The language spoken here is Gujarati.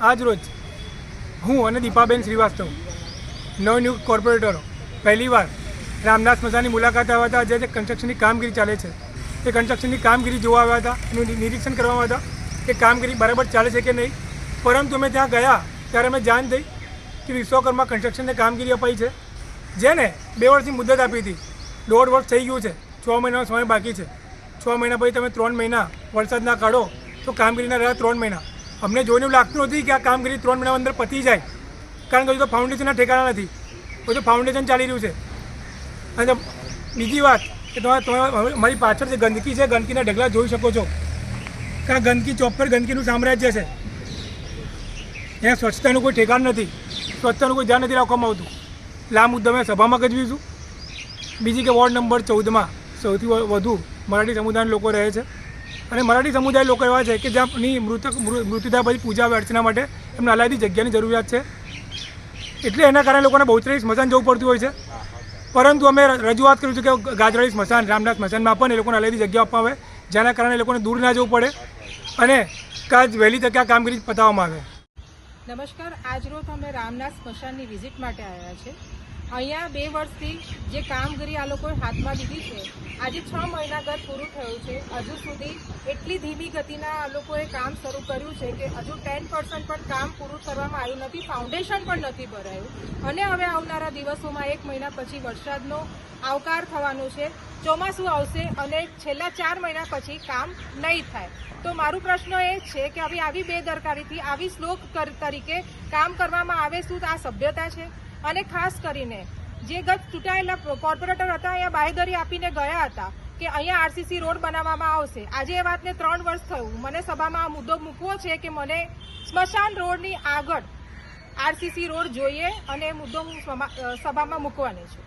આજ રોજ હું અને દીપાબેન શ્રીવાસ્તવ નવનિયુક્ત કોર્પોરેટરો પહેલીવાર રામનાથ સ્મશાનની મુલાકાત આવ્યા હતા. જે કન્સ્ટ્રક્શનની કામગીરી ચાલે છે એ કન્સ્ટ્રક્શનની કામગીરી જોવા આવ્યા હતા, એનું નિરીક્ષણ કરવામાં હતા કે કામગીરી બરાબર ચાલે છે કે નહીં. પરંતુ અમે ત્યાં ગયા ત્યારે અમે જાણ થઈ કે વિશ્વકર્મા કન્સ્ટ્રક્શનને કામગીરી અપાઈ છે, જેને 2 વર્ષની મુદત આપી હતી. 1.5 વર્ષ થઈ ગયું છે, 6 મહિનાનો સમય બાકી છે. 6 મહિના પછી તમે 3 મહિના વરસાદ ના કાઢો તો કામગીરીના રહ્યા 3 મહિના. અમને જોઈને એવું લાગતું નથી કે આ કામગીરી 3 મહિના અંદર પતી જાય, કારણ કે હજુ તો ફાઉન્ડેશનના ઠેકાણા નથી, હજુ તો ફાઉન્ડેશન ચાલી રહ્યું છે. અને બીજી વાત કે તમે મારી પાછળ જે ગંદકી છે, ગંદકીના ઢગલા જોઈ શકો છો કે આ ગંદકી ચોક્કસ ગંદકીનું સામ્રાજ્ય છે. અહીંયા સ્વચ્છતાનું કોઈ ઠેકાણ નથી, સ્વચ્છતાનું કોઈ ધ્યાન નથી રાખવામાં આવતું. એટલે આ મુદ્દા અમે સભામાં ગજવીશું. બીજી કે વોર્ડ નંબર 14માં સૌથી વધુ મરાઠી સમુદાયના લોકો રહે છે, અને મરાઠી સમુદાય લોકો એવા છે કે જ્યાંની મૃત્યુ થયા પછી પૂજા અર્ચના માટે એમને અલાયદી જગ્યાની જરૂરિયાત છે. એટલે એના કારણે લોકોને બહુચરાજી સ્મશાન જવું પડતું હોય છે. પરંતુ અમે રજૂઆત કર્યું છે કે ગાજરાળી સ્મશાન, રામનાથ સ્મશાનમાં પણ એ લોકોને અલાયદી જગ્યા આપવામાં આવે, જેના કારણે એ લોકોને દૂર ના જવું પડે અને વહેલી તકે આ કામગીરી પતાવવામાં આવે. નમસ્કાર. આજરોજ અમે રામનાથ સ્મશાનની વિઝિટ માટે આવ્યા છે. અહીંયા 2 વર્ષથી જે કામગીરી આ લોકોએ હાથમાં લીધી છે, આજે 6 મહિના ગત પૂરું થયું છે. હજુ સુધી એટલી ધીમી ગતિના આ લોકોએ કામ શરૂ કર્યું છે કે હજુ 10% પણ કામ પૂરું કરવામાં આવ્યું નથી, ફાઉન્ડેશન પણ નથી ભરાયું. અને હવે આવનારા દિવસોમાં 1 મહિના પછી વરસાદનો આવકાર થવાનો છે, ચોમાસું આવશે અને છેલ્લા 4 મહિના પછી કામ નહીં થાય. તો મારો પ્રશ્ન એ છે કે હવે આવી બેદરકારીથી, આવી શ્લોક તરીકે કામ કરવામાં આવે, શું આ સભ્યતા છે? અને ખાસ કરીને જે ગત ચૂંટાયેલા કોર્પોરેટર હતા, અહીંયા બાંહેધરી આપીને ગયા હતા કે અહીંયા આરસીસી રોડ બનાવવામાં આવશે. આજે એ વાતને 3 વર્ષ થયું. મને સભામાં આ મુદ્દો મૂકવો છે કે મને સ્મશાન રોડની આગળ આરસીસી રોડ જોઈએ, અને એ મુદ્દો હું સભામાં મૂકવાની છું.